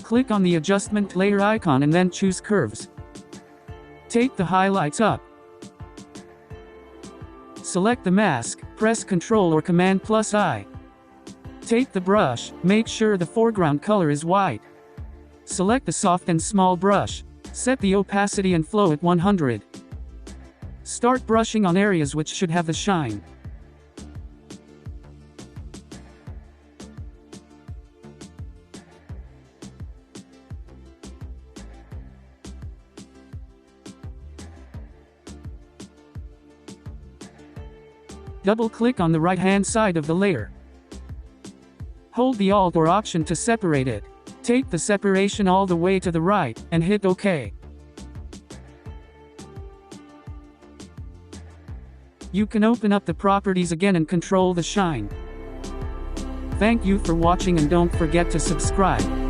Click on the adjustment layer icon and then choose curves. Take the highlights up. Select the mask, press Ctrl or Command+I. Take the brush, make sure the foreground color is white. Select the soft and small brush. Set the opacity and flow at 100. Start brushing on areas which should have the shine. Double-click on the right-hand side of the layer. Hold the Alt or Option to separate it. Take the separation all the way to the right, and hit OK. You can open up the properties again and control the shine. Thank you for watching and don't forget to subscribe.